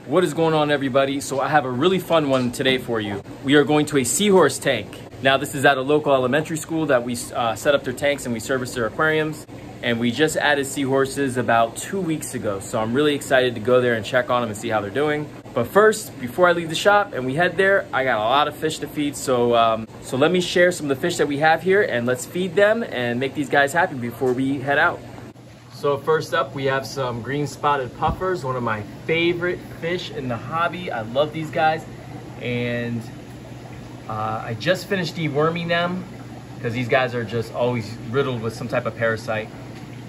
What is going on, everybody? So I have a really fun one today for you. We are going to a SeaHorse Tank. Now this is at a local elementary school that we set up their tanks and we service their aquariums. And we just added seahorses about 2 weeks ago. So I'm really excited to go there and check on them and see how they're doing. But first, before I leave the shop and we head there, I got a lot of fish to feed. So let me share some of the fish that we have here and let's feed them and make these guys happy before we head out. So first up, we have some green spotted puffers, one of my favorite fish in the hobby. I love these guys. And I just finished deworming them because these guys are just always riddled with some type of parasite.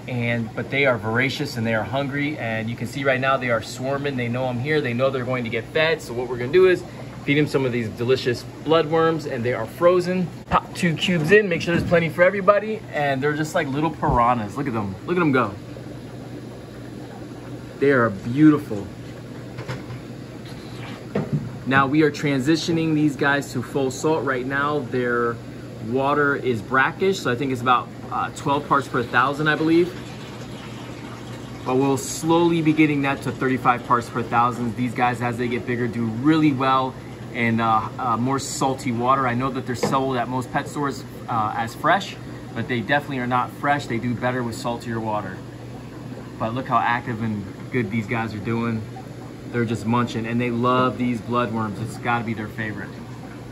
But they are voracious and they are hungry. And you can see right now they are swarming. They know I'm here. They know they're going to get fed. So what we're gonna do is feed them some of these delicious bloodworms, and they are frozen. Pop 2 cubes in, make sure there's plenty for everybody. And they're just like little piranhas. Look at them go. They are beautiful. Now we are transitioning these guys to full salt. Right now their water is brackish, so I think it's about 12 parts per thousand, I believe. But we'll slowly be getting that to 35 parts per thousand. These guys, as they get bigger, do really well in more salty water. I know that they're sold at most pet stores as fresh, but they definitely are not fresh. They do better with saltier water. But look how active and good these guys are doing. They're just munching, and they love these bloodworms. It's gotta be their favorite.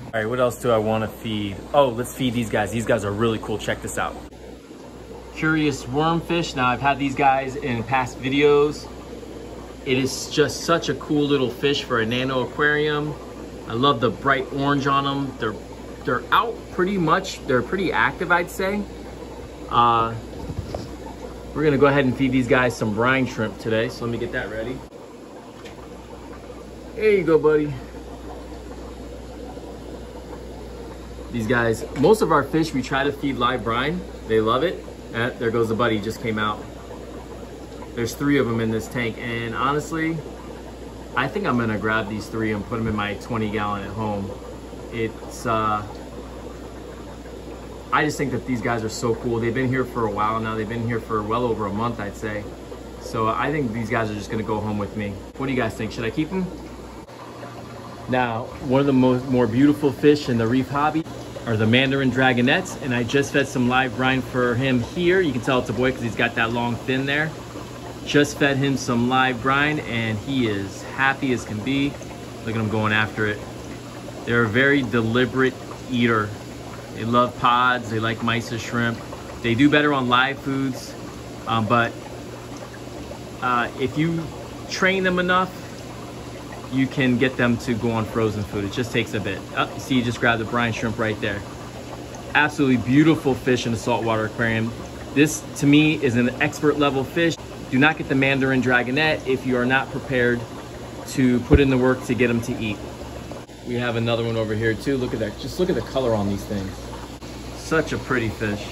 All right, what else do I wanna feed? Oh, let's feed these guys. These guys are really cool, check this out. Curious wormfish. Now I've had these guys in past videos. It is just such a cool little fish for a nano aquarium. I love the bright orange on them. They're out pretty much. They're pretty active, I'd say. We're gonna go ahead and feed these guys some brine shrimp today. So let me get that ready. There you go, buddy. These guys, most of our fish, we try to feed live brine. They love it. There goes the buddy, just came out. There's 3 of them in this tank, and honestly, I think I'm gonna grab these 3 and put them in my 20-gallon at home. I just think that these guys are so cool. They've been here for a while now. They've been here for well over a month, I'd say. So I think these guys are just gonna go home with me. What do you guys think? Should I keep them? Now, one of the more beautiful fish in the reef hobby are the Mandarin dragonets, and I just fed some live brine for him here. You can tell it's a boy because he's got that long fin there. Just fed him some live brine and he is happy as can be. Look at him going after it. They're a very deliberate eater. They love pods, they like mysis shrimp. They do better on live foods, but if you train them enough, you can get them to go on frozen food. It just takes a bit. Oh, you see, you just grabbed the brine shrimp right there. Absolutely beautiful fish in a saltwater aquarium. This, to me, is an expert level fish. Do not get the Mandarin dragonet if you are not prepared to put in the work to get them to eat. We have another one over here too. Look at that. Just look at the color on these things. Such a pretty fish.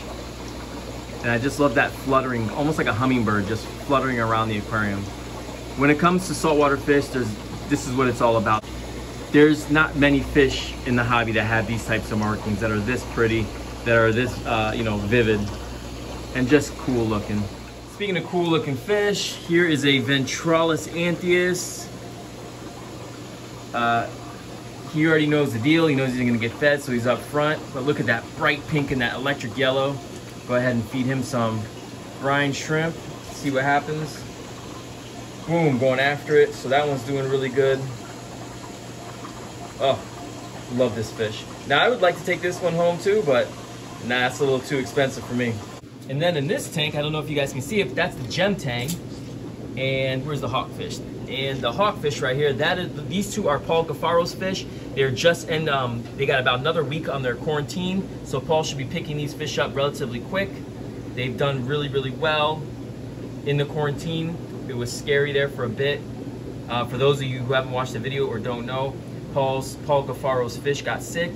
And I just love that fluttering, almost like a hummingbird, just fluttering around the aquarium. When it comes to saltwater fish, this is what it's all about. There's not many fish in the hobby that have these types of markings, that are this pretty, that are this vivid, and just cool looking. Speaking of cool looking fish, here is a Ventralis anthias. He already knows the deal. He knows he's gonna get fed, so he's up front. But look at that bright pink and that electric yellow. Go ahead and feed him some brine shrimp. See what happens. Boom, going after it. So that one's doing really good. Oh, love this fish. Now I would like to take this one home too, but nah, it's a little too expensive for me. And then in this tank, I don't know if you guys can see it, but that's the gem tang. And where's the hawkfish? And the hawkfish right here, these 2 are Paul Gafaro's fish. They're just in, they got about another week on their quarantine. So Paul should be picking these fish up relatively quick. They've done really, really well in the quarantine. It was scary there for a bit. For those of you who haven't watched the video or don't know, Paul Gafaro's fish got sick.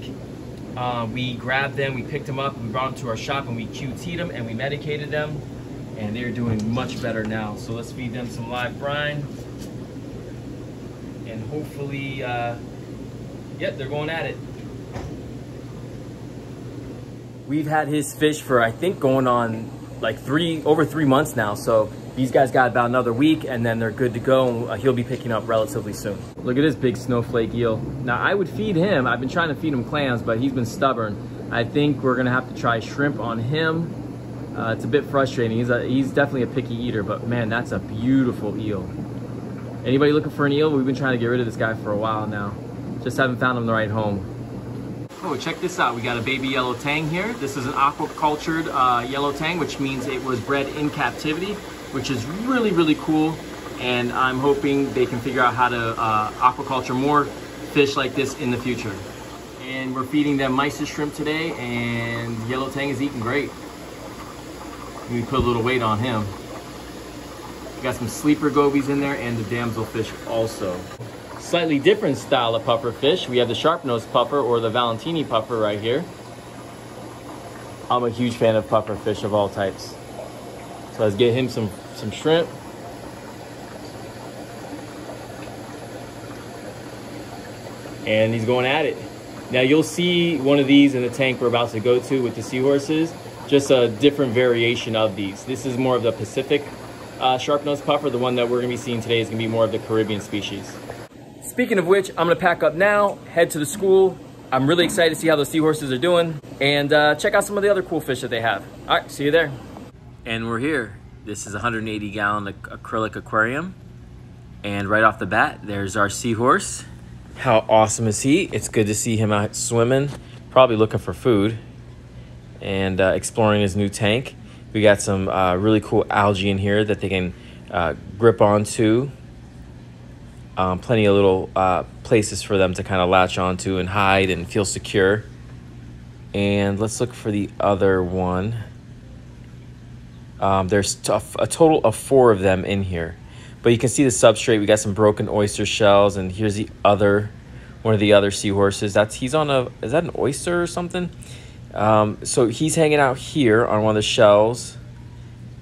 We grabbed them, we picked them up, we brought them to our shop, and we QT'd them and we medicated them. And they're doing much better now. So let's feed them some live brine. And hopefully, yep, they're going at it. We've had his fish for, I think, going on like over 3 months now. So These guys got about another week and then they're good to go. He'll be picking up relatively soon. Look at this big snowflake eel. Now I would feed him. I've been trying to feed him clams, but he's been stubborn. I think we're gonna have to try shrimp on him. It's a bit frustrating. He's definitely a picky eater, but man, that's a beautiful eel. Anybody looking for an eel? We've been trying to get rid of this guy for a while now. Just haven't found him the right home. Oh, check this out. We got a baby yellow tang here. This is an aquacultured yellow tang, which means it was bred in captivity, which is really, really cool. And I'm hoping they can figure out how to aquaculture more fish like this in the future. And we're feeding them mysis shrimp today, and yellow tang is eating great. We put a little weight on him. We got some sleeper gobies in there and the damselfish also. Slightly different style of puffer fish. We have the sharp-nosed puffer or the Valentini puffer right here. I'm a huge fan of puffer fish of all types. So let's get him some shrimp. And he's going at it. Now you'll see one of these in the tank we're about to go to with the seahorses. Just a different variation of these. This is more of the Pacific sharp-nosed puffer. The one that we're gonna be seeing today is gonna be more of the Caribbean species. Speaking of which, I'm gonna pack up now, head to the school. I'm really excited to see how those seahorses are doing and check out some of the other cool fish that they have. All right, see you there. And we're here. This is a 180-gallon acrylic aquarium. And right off the bat, there's our seahorse. How awesome is he? It's good to see him out swimming, probably looking for food and exploring his new tank. We got some really cool algae in here that they can grip onto. Plenty of little places for them to kind of latch onto and hide and feel secure. And let's look for the other one. There's a total of 4 of them in here. But you can see the substrate. We got some broken oyster shells, and here's the other one of the other seahorses. He's on is that an oyster or something? So he's hanging out here on one of the shells.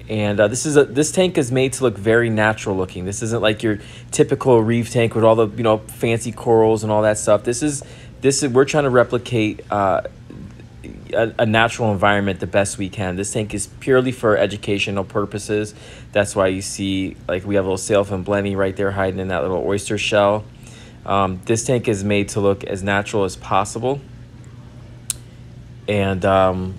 And this tank is made to look very natural looking. This isn't like your typical reef tank with all the fancy corals and all that stuff. We're trying to replicate a natural environment the best we can. This tank is purely for educational purposes. That's why you see we have a little sailfin blenny right there hiding in that little oyster shell. This tank is made to look as natural as possible. And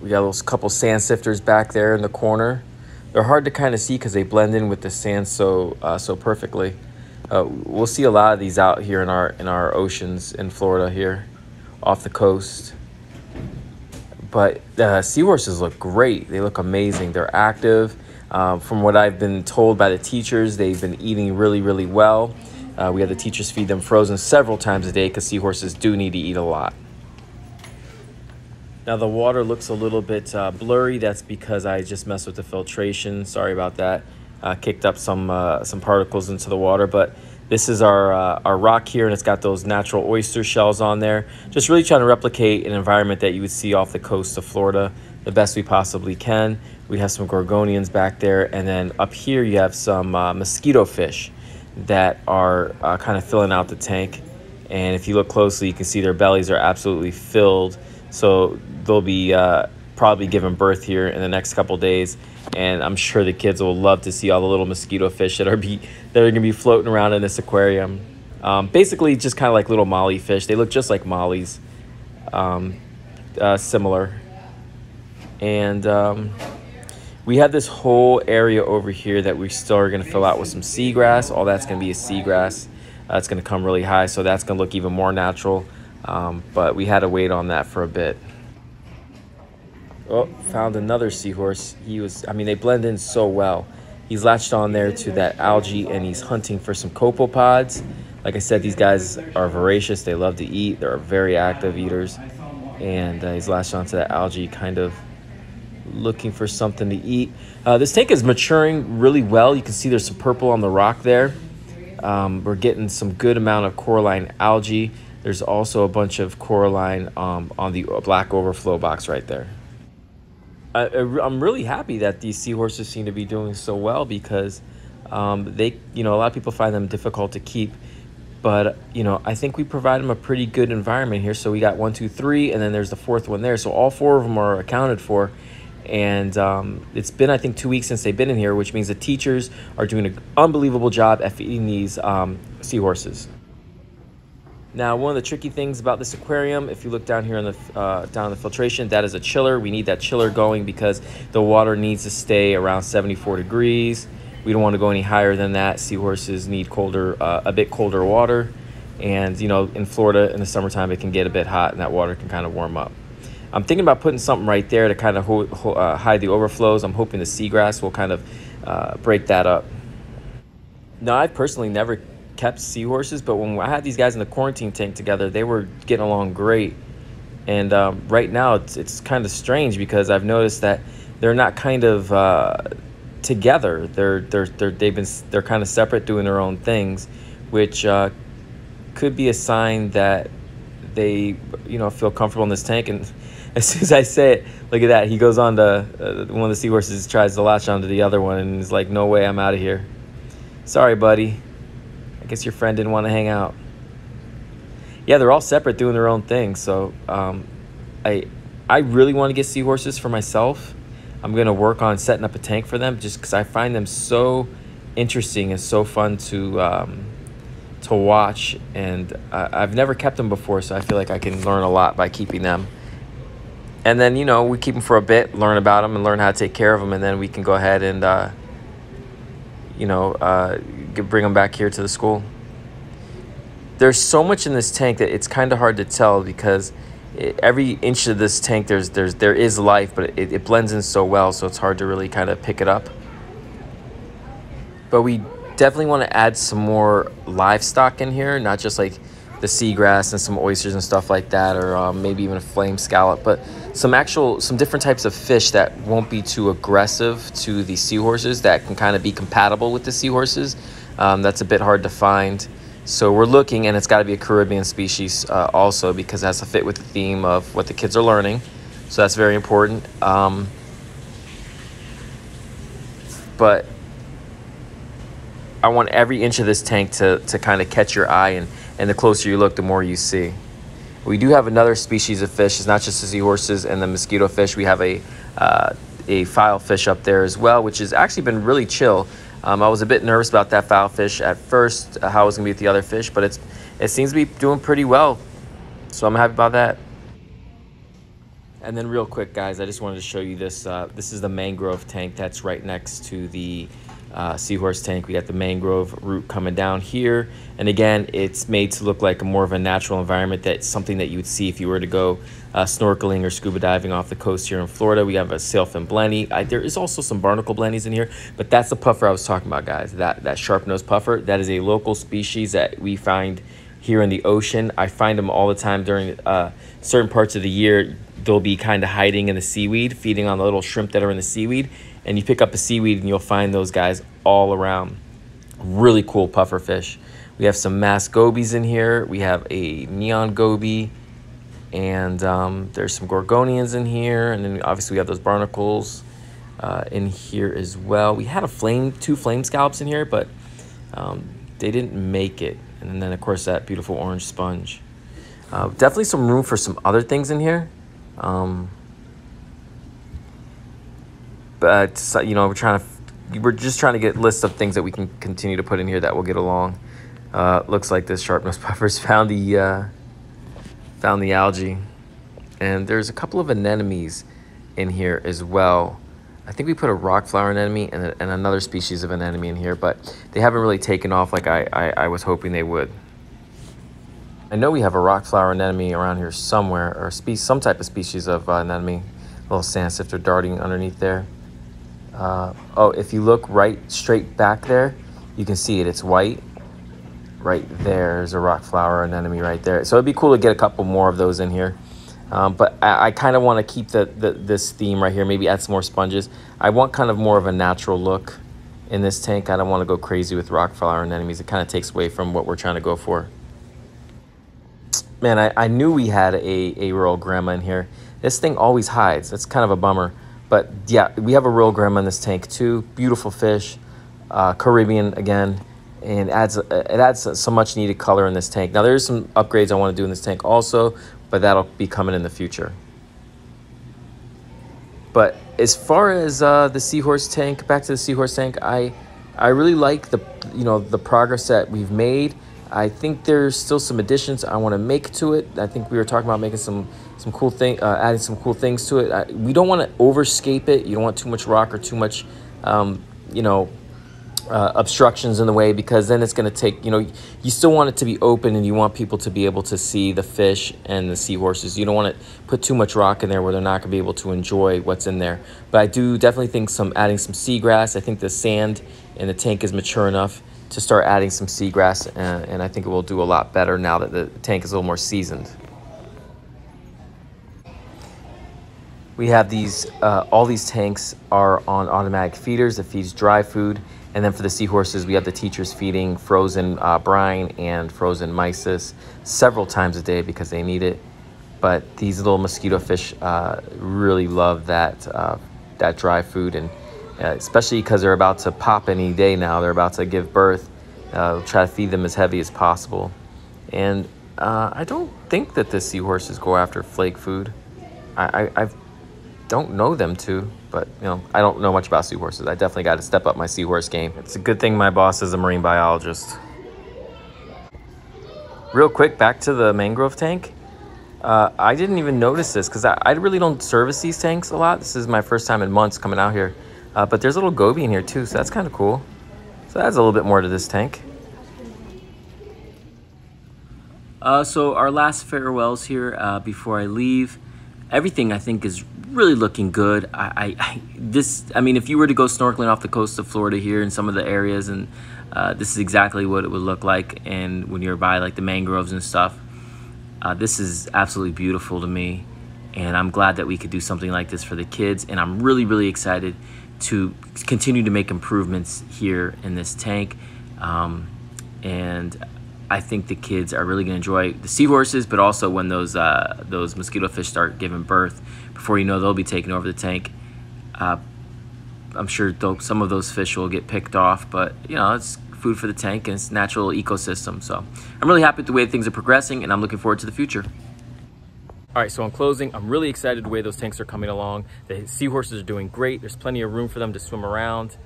we got a couple sand sifters back there in the corner. They're hard to kind of see because they blend in with the sand so perfectly. We'll see a lot of these out here in our oceans in Florida here off the coast. But the seahorses look great. They look amazing. They're active. From what I've been told by the teachers, they've been eating really, really well. We have the teachers feed them frozen several times a day because seahorses do need to eat a lot. Now the water looks a little bit blurry. That's because I just messed with the filtration. Sorry about that. Kicked up some particles into the water. But this is our rock here, and it's got those natural oyster shells on there. Just really trying to replicate an environment that you would see off the coast of Florida the best we possibly can. We have some gorgonians back there, and then up here you have some mosquito fish that are kind of filling out the tank. And if you look closely, you can see their bellies are absolutely filled. So they'll be probably giving birth here in the next couple days, and I'm sure the kids will love to see all the little mosquito fish that are going to be floating around in this aquarium. Basically, just kind of like little molly fish. They look just like mollies, similar. And we have this whole area over here that we still are going to fill out with some seagrass. All that's going to be is seagrass. It's going to come really high, so that's going to look even more natural. But we had to wait on that for a bit. Oh, found another seahorse. They blend in so well. He's latched on there to that algae, and he's hunting for some copepods. Like I said, these guys are voracious. They love to eat. They're very active eaters. And he's latched onto that algae, kind of looking for something to eat. This tank is maturing really well. You can see there's some purple on the rock there. We're getting some good amount of coralline algae. There's also a bunch of coralline on the black overflow box right there. I'm really happy that these seahorses seem to be doing so well because a lot of people find them difficult to keep, but I think we provide them a pretty good environment here. So we got 1, 2, 3, and then there's the 4th one there. So all 4 of them are accounted for, And it's been, I think, 2 weeks since they've been in here, which means the teachers are doing an unbelievable job at feeding these seahorses. Now, one of the tricky things about this aquarium, if you look down here on the down in the filtration, that is a chiller. We need that chiller going because the water needs to stay around 74 degrees. We don't want to go any higher than that. Seahorses need colder, a bit colder water. And, you know, in Florida in the summertime, it can get a bit hot and that water can kind of warm up. I'm thinking about putting something right there to kind of hide the overflows. I'm hoping the seagrass will kind of break that up. Now, I've personally never kept seahorses, but when I had these guys in the quarantine tank together, they were getting along great. And right now it's kind of strange because I've noticed that they're not kind of together. They're kind of separate, doing their own things, which could be a sign that they, you know, feel comfortable in this tank. And as soon as I say it, look at that, he goes on to one of the seahorses tries to latch onto the other one and is like, no way, I'm out of here. Sorry, buddy. I guess your friend didn't want to hang out. Yeah, they're all separate, doing their own thing. So I really want to get seahorses for myself. I'm going to work on setting up a tank for them just because I find them so interesting and so fun to watch. And I've never kept them before, so I feel like I can learn a lot by keeping them. And then, you know, we keep them for a bit, learn about them and learn how to take care of them. And then we can go ahead and, you know, bring them back here to the school. There's so much in this tank that it's kind of hard to tell because every inch of this tank there is life, but it blends in so well, so it's hard to really kind of pick it up. But we definitely want to add some more livestock in here, not just like the seagrass and some oysters and stuff like that, or maybe even a flame scallop, but some different types of fish that won't be too aggressive to the seahorses, that can kind of be compatible with the seahorses. That's a bit hard to find. So we're looking, and it's got to be a Caribbean species also, because it has to fit with the theme of what the kids are learning. So that's very important. But I want every inch of this tank to kind of catch your eye, and the closer you look, the more you see. We do have another species of fish. It's not just the seahorses and the mosquito fish. We have a filefish up there as well, which has actually been really chill. I was a bit nervous about that filefish at first, how it was going to be with the other fish, but it seems to be doing pretty well. So I'm happy about that. And then real quick, guys, I just wanted to show you this. This is the mangrove tank that's right next to the SeaHorse tank. We got the mangrove root coming down here, and again, it's made to look like more of a natural environment. That's something that you would see if you were to go snorkeling or scuba diving off the coast here in Florida. We have a sailfin blenny. There is also some barnacle blennies in here, but that's the puffer I was talking about, guys. That sharp-nosed puffer, that is a local species that we find here in the ocean. I find them all the time during certain parts of the year. They'll be kind of hiding in the seaweed, feeding on the little shrimp that are in the seaweed. And you pick up a seaweed and you'll find those guys all around. Really cool puffer fish. We have some masked gobies in here. We have a neon goby, and there's some gorgonians in here. And then obviously we have those barnacles in here as well. We had two flame scallops in here, but they didn't make it. And then of course that beautiful orange sponge. Definitely some room for some other things in here. But you know, we're just trying to get lists of things that we can continue to put in here that will get along. Looks like this sharp-nosed puffers found the algae, and there's a couple of anemones in here as well. I think we put a rock flower anemone and another species of anemone in here, but they haven't really taken off like I was hoping they would. I know we have a rock flower anemone around here somewhere, or some type of species of anemone. Little sand sifter darting underneath there. Oh, if you look straight back there, you can see it. It's white. Right there's a rock flower anemone right there. So it'd be cool to get a couple more of those in here. But I kind of want to keep this theme right here. Maybe add some more sponges. I want kind of more of a natural look in this tank. I don't want to go crazy with rock flower anemones. It kind of takes away from what we're trying to go for. Man, I knew we had a rural grandma in here. This thing always hides. That's kind of a bummer. But yeah, we have a rural grandma in this tank too. Beautiful fish, Caribbean again, and it adds some much needed color in this tank. Now there's some upgrades I want to do in this tank also, but that'll be coming in the future. But as far as the SeaHorse tank, back to the SeaHorse tank, I really like the progress that we've made. I think there's still some additions I want to make to it. I think we were talking about making some cool thing, adding some cool things to it. We don't want to overscape it. You don't want too much rock or too much, obstructions in the way, because then it's going to take, you still want it to be open and you want people to be able to see the fish and the seahorses. You don't want to put too much rock in there where they're not going to be able to enjoy what's in there. But I do definitely think adding some seagrass. I think the sand in the tank is mature enough to start adding some seagrass, and I think it will do a lot better now that the tank is a little more seasoned. We have these, all these tanks are on automatic feeders that feeds dry food. And then for the seahorses, we have the teachers feeding frozen brine and frozen mysis several times a day because they need it. But these little mosquito fish really love that dry food, and especially because they're about to pop any day now. They're about to give birth. We'll try to feed them as heavy as possible. And I don't think that the seahorses go after flake food. I don't know them to, but I don't know much about seahorses. I definitely got to step up my seahorse game. It's a good thing my boss is a marine biologist. Real quick, back to the mangrove tank. I didn't even notice this because I really don't service these tanks a lot. This is my first time in months coming out here. But there's a little goby in here too, so that's kind of cool. So that adds a little bit more to this tank. So our last farewells here before I leave. Everything I think is really looking good. I mean, if you were to go snorkeling off the coast of Florida here in some of the areas, and this is exactly what it would look like. And when you're by like the mangroves and stuff, this is absolutely beautiful to me. And I'm glad that we could do something like this for the kids. And I'm really, really excited to continue to make improvements here in this tank. And I think the kids are really going to enjoy the seahorses, but also when those mosquito fish start giving birth, before you know, they'll be taking over the tank. I'm sure some of those fish will get picked off, but it's food for the tank and it's natural ecosystem. So I'm really happy with the way things are progressing, and I'm looking forward to the future. All right, so in closing, I'm really excited the way those tanks are coming along. The seahorses are doing great. There's plenty of room for them to swim around.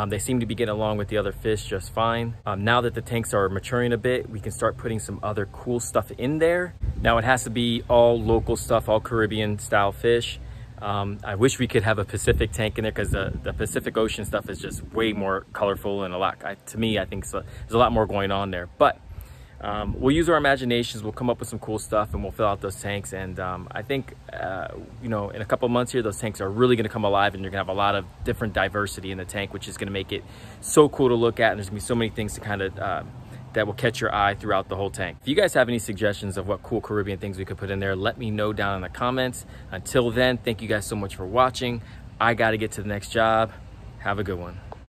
They seem to be getting along with the other fish just fine. Now that the tanks are maturing a bit, we can start putting some other cool stuff in there. Now it has to be all local stuff, all Caribbean style fish. I wish we could have a Pacific tank in there because the Pacific Ocean stuff is just way more colorful and to me, I think there's a lot more going on there. But we'll use our imaginations, we'll come up with some cool stuff, and we'll fill out those tanks. And I think, in a couple months here, those tanks are really gonna come alive, and you're gonna have a lot of different diversity in the tank, which is gonna make it so cool to look at. And there's gonna be so many things to kind of, that will catch your eye throughout the whole tank. If you guys have any suggestions of what cool Caribbean things we could put in there, let me know down in the comments. Until then, thank you guys so much for watching. I gotta get to the next job. Have a good one.